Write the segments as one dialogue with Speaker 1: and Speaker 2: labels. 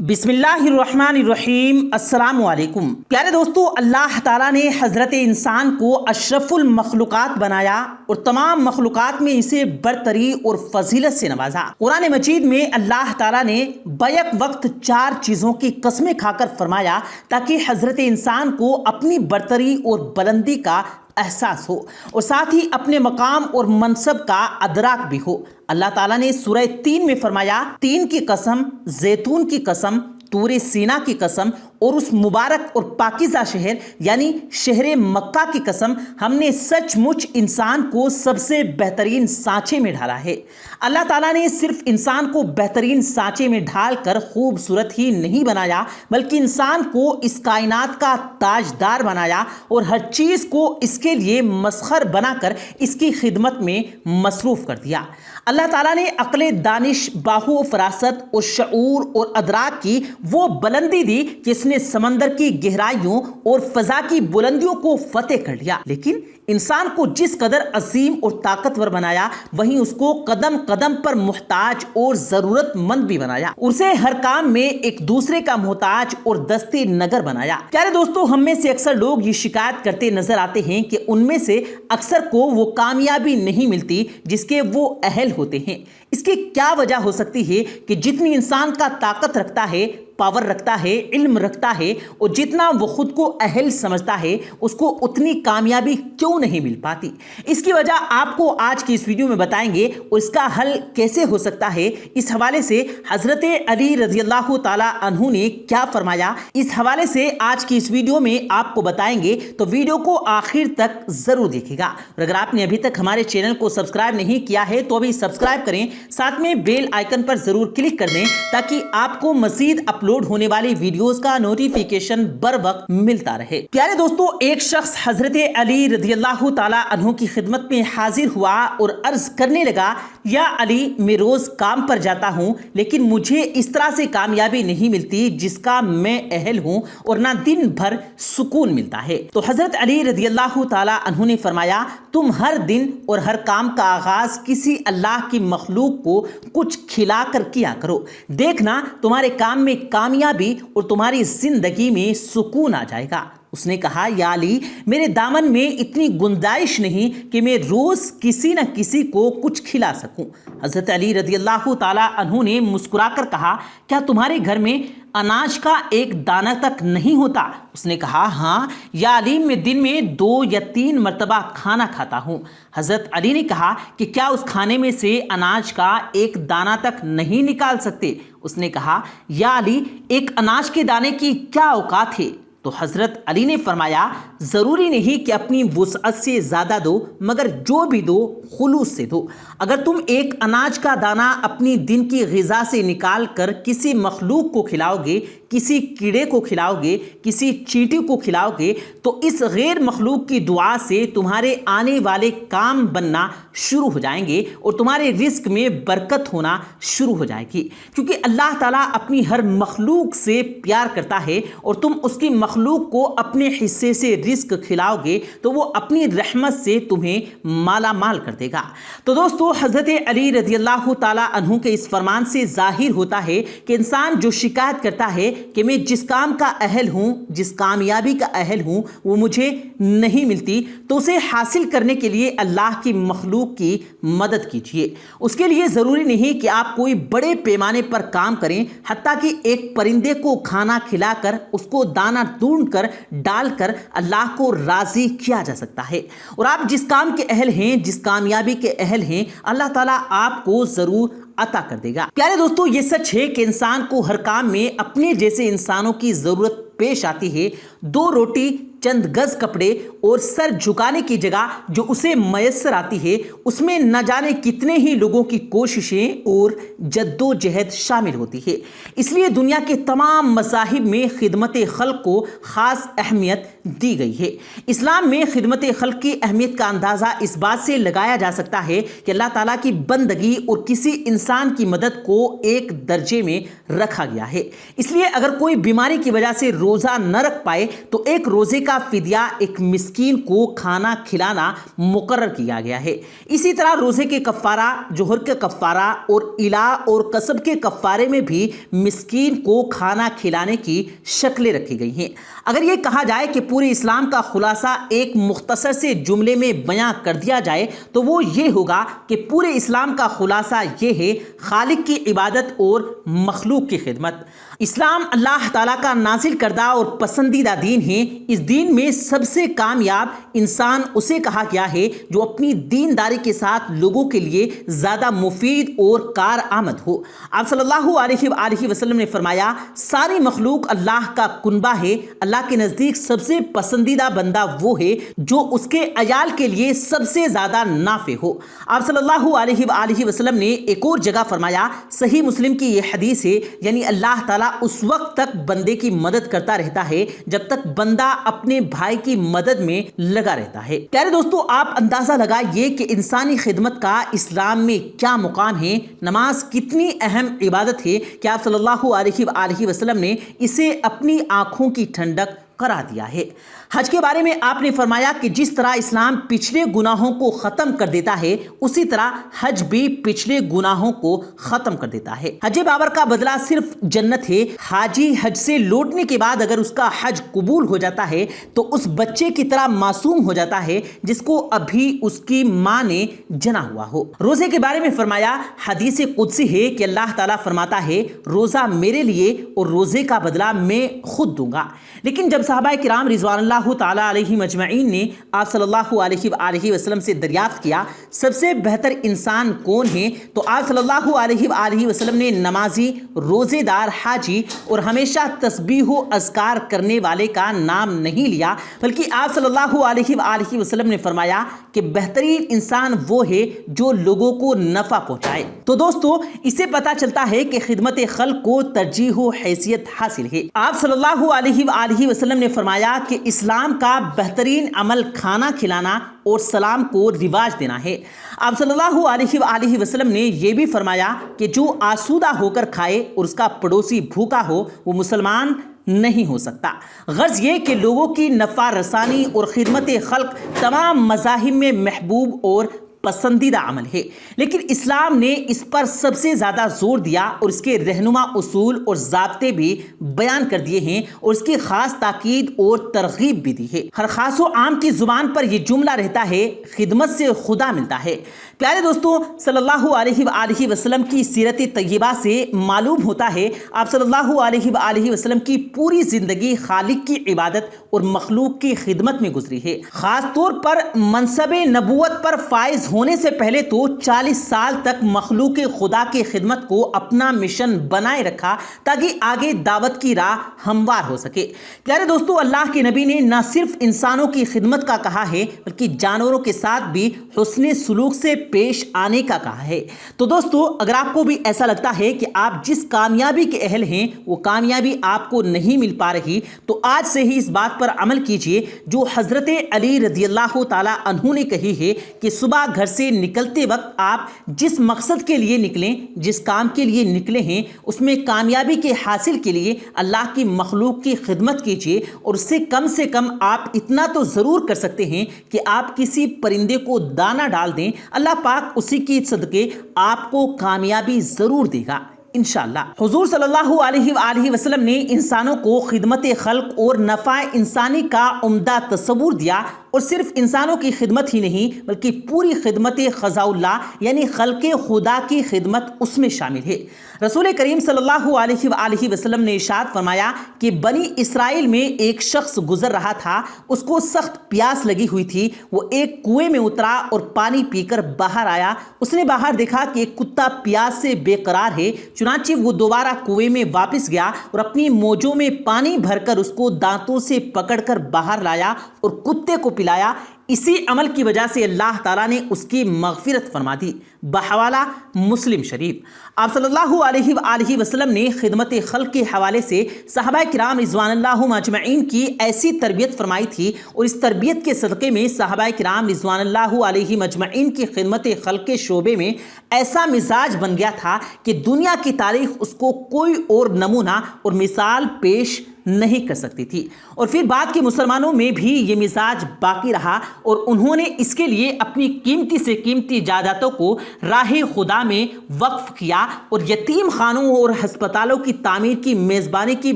Speaker 1: بسم اللہ الرحمن الرحیم۔ السلام علیکم پیارے دوستو، اللہ تعالیٰ نے حضرت انسان کو اشرف المخلوقات بنایا اور تمام مخلوقات میں اسے برتری اور فضیلت سے نوازا۔ قرآن مجید میں اللہ تعالیٰ نے بیک وقت 4 چیزوں کی قسمیں کھا کر فرمایا تاکہ حضرت انسان کو اپنی برتری اور بلندی کا احساس ہو اور ساتھ ہی اپنے مقام اور منصب کا ادراک بھی ہو۔ اللہ تعالیٰ نے سورہ 3 میں فرمایا، تین کی قسم، زیتون کی قسم، طور سینا کی قسم اور اس مبارک اور پاکیزہ شہر یعنی شہر مکہ کی قسم، ہم نے سچ مچ انسان کو سب سے بہترین سانچے میں ڈھالا ہے۔ اللہ تعالیٰ نے صرف انسان کو بہترین سانچے میں ڈھال کر خوبصورت ہی نہیں بنایا، بلکہ انسان کو اس کائنات کا تاجدار بنایا اور ہر چیز کو اس کے لیے مسخر بنا کر اس کی خدمت میں مصروف کر دیا۔ اللہ تعالیٰ نے عقل، دانش، باہو، فراست اور شعور اور ادراک کی وہ بلندی دی کہ اس نے سمندر کی گہرائیوں اور فضا کی بلندیوں کو فتح کر لیا، لیکن انسان کو جس قدر عظیم اور طاقتور بنایا، وہیں اس کو قدم قدم پر محتاج اور ضرورت مند بھی بنایا، اسے ہر کام میں ایک دوسرے کا محتاج اور دستے نگر بنایا۔ پیارے دوستو، ہم میں سے اکثر لوگ یہ شکایت کرتے نظر آتے ہیں کہ ان میں سے اکثر کو وہ کامیابی نہیں ملتی جس کے وہ اہل ہوتے ہیں۔ اس کی کیا وجہ ہو سکتی ہے کہ جتنی انسان کا طاقت رکھتا ہے، پاور رکھتا ہے، علم رکھتا ہے اور جتنا وہ خود کو اہل سمجھتا ہے، اس کو اتنی کامیابی کیوں نہیں مل پاتی؟ اس کی وجہ آپ کو آج کی اس ویڈیو میں بتائیں گے اور اس کا حل کیسے ہو سکتا ہے۔ اس حوالے سے حضرت علی رضی اللہ تعالی عنہ نے کیا فرمایا، اس حوالے سے آج کی اس ویڈیو میں آپ کو بتائیں گے، تو ویڈیو کو آخر تک ضرور دیکھیں گا۔ اور اگر آپ نے ابھی تک ہمارے چینل کو سبسکرائب نہیں کیا ہے تو ابھی سبسکرائب کریں، ساتھ میں بیل آئیکن پر ضرور کلک کر دیں تاکہ آپ کو مزید اپلوڈ ہونے والی ویڈیوز کا نوٹیفیکیشن بر وقت ملتا رہے۔ پیارے دوستو، ایک شخص حضرت علی رضی اللہ تعالی عنہ کی خدمت میں حاضر ہوا اور عرض کرنے لگا، یا علی، میں روز کام پر جاتا ہوں لیکن مجھے اس طرح سے کامیابی نہیں ملتی جس کا میں اہل ہوں اور نہ دن بھر سکون ملتا ہے۔ تو حضرت علی رضی اللہ تعالی عنہ نے فرمایا، تم ہر دن اور ہر کام کا آغاز کسی اللہ کی مخلوق کو کچھ کھلا کر کیا کرو، دیکھنا تمہارے کام میں کامیابی اور تمہاری زندگی میں سکون آ جائے گا۔ اس نے کہا، یا علی، میرے دامن میں اتنی گنجائش نہیں کہ میں روز کسی نہ کسی کو کچھ کھلا سکوں۔ حضرت علی رضی اللہ تعالی عنہ نے مسکرا کر کہا، کیا تمہارے گھر میں اناج کا ایک دانہ تک نہیں ہوتا؟ اس نے کہا، ہاں یا علی، میں دن میں 2 یا 3 مرتبہ کھانا کھاتا ہوں۔ حضرت علی نے کہا کہ کیا اس کھانے میں سے اناج کا ایک دانہ تک نہیں نکال سکتے؟ اس نے کہا، یا علی، ایک اناج کے دانے کی کیا اوقات ہے؟ تو حضرت علی نے فرمایا، ضروری نہیں کہ اپنی وسعت سے زیادہ دو، مگر جو بھی دو خلوص سے دو۔ اگر تم ایک اناج کا دانہ اپنی دن کی غذا سے نکال کر کسی مخلوق کو کھلاؤ گے، کسی کیڑے کو کھلاؤ گے، کسی چیٹی کو کھلاؤ گے، تو اس غیر مخلوق کی دعا سے تمہارے آنے والے کام بننا شروع ہو جائیں گے اور تمہارے رزق میں برکت ہونا شروع ہو جائے گی، کیونکہ اللہ تعالیٰ اپنی ہر مخلوق سے پیار کرتا ہے اور تم اس کی مخلوق کو اپنے حصے سے رزق کھلاؤ گے تو وہ اپنی رحمت سے تمہیں مالا مال کر دے گا۔ تو دوستو، حضرت علی رضی اللہ تعالیٰ عنہ کے اس فرمان سے ظاہر ہوتا ہے کہ انسان جو شکایت کرتا ہے کہ میں جس کام کا اہل ہوں، جس کامیابی کا اہل ہوں، وہ مجھے نہیں ملتی، تو اسے حاصل کرنے کے لیے اللہ کی مخلوق کی مدد کیجیے۔ اس کے لیے ضروری نہیں کہ آپ کوئی بڑے پیمانے پر کام کریں، حتیٰ کہ ایک پرندے کو کھانا کھلا کر، اس کو دانہ ڈھونڈ کر ڈال کر اللہ کو راضی کیا جا سکتا ہے۔ اور آپ جس کام کے اہل ہیں، جس کامیابی کے اہل ہیں، اللہ تعالیٰ آپ کو ضرور عطا کر دے گا۔ پیارے دوستو، یہ سچ ہے کہ انسان کو ہر کام میں اپنے جیسے انسانوں کی ضرورت پیش آتی ہے۔ 2 روٹی، چند گز کپڑے اور سر جھکانے کی جگہ جو اسے میسر آتی ہے، اس میں نہ جانے کتنے ہی لوگوں کی کوششیں اور جدوجہد شامل ہوتی ہے۔ اس لیے دنیا کے تمام مذاہب میں خدمت خلق کو خاص اہمیت دی گئی ہے۔ اسلام میں خدمت خلق کی اہمیت کا اندازہ اس بات سے لگایا جا سکتا ہے کہ اللہ تعالیٰ کی بندگی اور کسی انسان کی مدد کو ایک درجے میں رکھا گیا ہے۔ اس لیے اگر کوئی بیماری کی وجہ سے روزہ نہ رکھ پائے تو ایک روزے کا کا فدیہ ایک مسکین کو کھانا کھلانا مقرر کیا گیا ہے۔ اسی طرح روزے کے کفارہ، جوہر کے کفارہ اور الا اور قصب کے کفارے میں بھی مسکین کو کھانا کھلانے کی شکلیں رکھی گئی ہیں۔ اگر یہ کہا جائے کہ پورے اسلام کا خلاصہ ایک مختصر سے جملے میں بیان کر دیا جائے تو وہ یہ ہوگا کہ پورے اسلام کا خلاصہ یہ ہے خالق کی عبادت اور مخلوق کی خدمت۔ اسلام اللہ تعالیٰ کا نازل کردہ اور پسندیدہ دین ہے۔ اس دین میں سب سے کامیاب انسان اسے کہا گیا ہے جو اپنی دینداری کے ساتھ لوگوں کے لیے زیادہ مفید اور کارآمد ہو۔ آپ صلی اللہ علیہ وآلہ وسلم نے فرمایا، ساری مخلوق اللہ کا کنبہ ہے، اللہ کے نزدیک سب سے پسندیدہ بندہ وہ ہے جو اس کے عیال کے لیے سب سے زیادہ نافع ہو۔ آپ صلی اللہ علیہ وآلہ وسلم نے ایک اور جگہ فرمایا، صحیح مسلم کی یہ حدیث ہے، یعنی اللہ تعالیٰ اس وقت تک بندے کی مدد کرتا رہتا ہے جب تک بندہ اپنے بھائی کی مدد میں لگا رہتا ہے۔ پیارے دوستو، آپ اندازہ لگائیے کہ انسانی خدمت کا اسلام میں کیا مقام ہے۔ نماز کتنی اہم عبادت ہے کہ آپ صلی اللہ علیہ وآلہ وسلم نے اسے اپنی آنکھوں کی ٹھنڈک قرار دیا ہے۔ حج کے بارے میں آپ نے فرمایا کہ جس طرح اسلام پچھلے گناہوں کو ختم کر دیتا ہے، اسی طرح حج بھی پچھلے گناہوں کو ختم کر دیتا ہے۔ حج بابر کا بدلہ صرف جنت ہے۔ حاجی حج سے لوٹنے کے بعد اگر اس کا حج قبول ہو جاتا ہے تو اس بچے کی طرح معصوم ہو جاتا ہے جس کو ابھی اس کی ماں نے جنا ہوا ہو۔ روزے کے بارے میں فرمایا، حدیث قدسی ہے کہ اللہ تعالیٰ فرماتا ہے، روزہ میرے لیے اور روزے کا بدلہ میں خود دوں گا۔ لیکن جب صحابہ کرام رضوان اللہ تعالیٰ علیہ مجمعین نے آپ صلی اللہ علیہ وآلہ وسلم سے دریافت کیا سب سے بہتر انسان کون ہے، تو آپ صلی اللہ علیہ وآلہ وسلم نے نمازی، روزے دار، حاجی اور ہمیشہ تسبیح و اذکار کرنے والے کا نام نہیں لیا، بلکہ آپ صلی اللہ علیہ وآلہ وسلم نے فرمایا کہ بہترین انسان وہ ہے جو لوگوں کو نفع پہنچائے۔ تو دوستو، اسے پتہ چلتا ہے کہ خدمت خلق کو ترجیح و حیثیت حاصل ہے۔ آپ صلی اللہ علیہ وآلہ وسلم نے فرمایا کہ اسلام کا بہترین عمل کھانا کھلانا اور سلام کو رواج دینا ہے۔ آپ صلی اللہ علیہ وآلہ وسلم نے یہ بھی فرمایا کہ جو آسودہ ہو کر کھائے اور اس کا پڑوسی بھوکا ہو وہ مسلمان نہیں ہو سکتا۔ غرض یہ کہ لوگوں کی نفع رسانی اور خدمت خلق تمام مذاہب میں محبوب اور پسندیدہ عمل ہے، لیکن اسلام نے اس پر سب سے زیادہ زور دیا اور اس کے رہنما اصول اور ضابطے بھی بیان کر دیے ہیں اور اس کی خاص تاکید اور ترغیب بھی دی ہے۔ ہر خاص و عام کی زبان پر یہ جملہ رہتا ہے، خدمت سے خدا ملتا ہے۔ پیارے دوستو، صلی اللہ علیہ وآلہ وسلم کی سیرت طیبہ سے معلوم ہوتا ہے آپ صلی اللہ علیہ وآلہ وسلم کی پوری زندگی خالق کی عبادت اور مخلوق کی خدمت میں گزری ہے۔ خاص طور پر منصب نبوت پر فائز ہونے سے پہلے تو 40 سال تک مخلوق خدا کی خدمت کو اپنا مشن بنائے رکھا تاکہ آگے دعوت کی راہ ہموار ہو سکے۔ پیارے دوستو، اللہ کے نبی نے نہ صرف انسانوں کی خدمت کا کہا ہے بلکہ جانوروں کے ساتھ بھی حسن سلوک سے پیش آنے کا کہا ہے۔ تو دوستو، اگر آپ کو بھی ایسا لگتا ہے کہ آپ جس کامیابی کے اہل ہیں وہ کامیابی آپ کو نہیں مل پا رہی تو آج سے ہی اس بات پر عمل کیجئے جو حضرت علی رضی اللہ تعالیٰ عنہ نے کہی ہے کہ صبح گھر سے نکلتے وقت آپ جس مقصد کے لیے نکلیں، جس کام کے لیے نکلے ہیں، اس میں کامیابی کے حاصل کے لیے اللہ کی مخلوق کی خدمت کیجئے، اور اس سے کم آپ اتنا تو ضرور کر سکتے ہیں کہ آپ کسی پرندے کو دانہ ڈال دیں، اللہ پاک اسی کی صدقے آپ کو کامیابی ضرور دے گا انشاءاللہ۔ حضور صلی اللہ علیہ وآلہ وسلم نے انسانوں کو خدمت خلق اور نفع انسانی کا عمدہ تصور دیا، اور صرف انسانوں کی خدمت ہی نہیں بلکہ پوری خدمت خزاء اللہ یعنی خلق خدا کی خدمت اس میں شامل ہے۔ رسول کریم صلی اللہ علیہ وآلہ وسلم نے ارشاد فرمایا کہ بنی اسرائیل میں ایک شخص گزر رہا تھا، اس کو سخت پیاس لگی ہوئی تھی، وہ ایک کنویں میں اترا اور پانی پی کر باہر آیا، اس نے باہر دیکھا کہ ایک کتا پیاس سے بے قرار ہے، چنانچہ وہ دوبارہ کنویں میں واپس گیا اور اپنی موجوں میں پانی بھر کر اس کو دانتوں سے پکڑ کر باہر لایا اور کتے کو پلایا۔ اسی عمل کی وجہ سے اللہ تعالیٰ نے اس کی مغفرت فرما دی۔ بحوالہ مسلم شریف۔ آپ صلی اللہ علیہ وآلہ وسلم نے خدمت خلق کے حوالے سے صحابہ کرام رضوان اللہ مجمعین کی ایسی تربیت فرمائی تھی، اور اس تربیت کے صدقے میں صحابہ کرام رضوان اللہ علیہ مجمعین کی خدمت خلق کے شعبے میں ایسا مزاج بن گیا تھا کہ دنیا کی تاریخ اس کو کوئی اور نمونہ اور مثال پیش نہیں کر سکتی تھی، اور پھر بعد کے مسلمانوں میں بھی یہ مزاج باقی رہا اور انہوں نے اس کے لیے اپنی قیمتی سے قیمتی جائیدادوں کو راہ خدا میں وقف کیا اور یتیم خانوں اور ہسپتالوں کی تعمیر کی میزبانی کی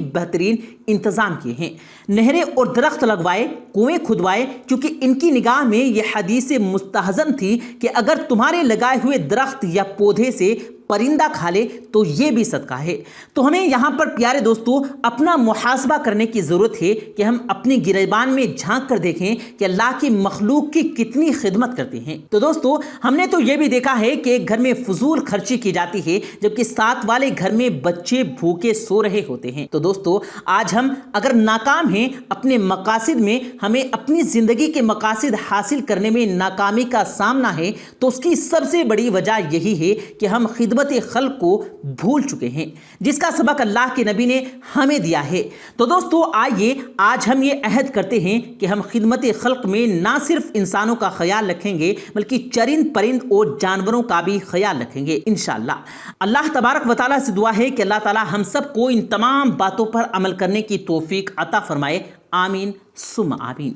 Speaker 1: بہترین انتظام کیے ہیں، نہریں اور درخت لگوائے، کنویں کھدوائے، کیونکہ ان کی نگاہ میں یہ حدیث مستحزن تھی کہ اگر تمہارے لگائے ہوئے درخت یا پودے سے پرندہ کھا لے تو یہ بھی صدقہ ہے۔ تو ہمیں یہاں پر پیارے دوستو اپنا محاسبہ کرنے کی ضرورت ہے کہ ہم اپنی گریبان میں جھانک کر دیکھیں کہ اللہ کی مخلوق کی کتنی خدمت کرتے ہیں۔ تو دوستو ہم نے تو یہ بھی دیکھا ہے کہ ایک گھر میں فضول خرچی کی جاتی ہے جبکہ ساتھ والے گھر میں بچے بھوکے سو رہے ہوتے ہیں۔ تو دوستو آج ہم اگر ناکام ہیں اپنے مقاصد میں، ہمیں اپنی زندگی کے مقاصد حاصل کرنے میں ناکامی کا سامنا ہے، تو اس کی سب سے بڑی وجہ یہی ہے کہ ہم خدمت خلق کو بھول چکے ہیں، جس کا سبق اللہ کے نبی نے ہمیں دیا ہے۔ تو دوستو آئیے آج ہم یہ عہد کرتے ہیں کہ ہم خدمت خلق میں نہ صرف انسانوں کا خیال رکھیں گے بلکہ چرند پرند اور جانوروں کا بھی خیال رکھیں گے انشاءاللہ۔ اللہ تبارک و تعالیٰ سے دعا ہے کہ اللہ تعالیٰ ہم سب کو ان تمام باتوں پر عمل کرنے کی توفیق عطا فرمائے، آمین ثم آمین۔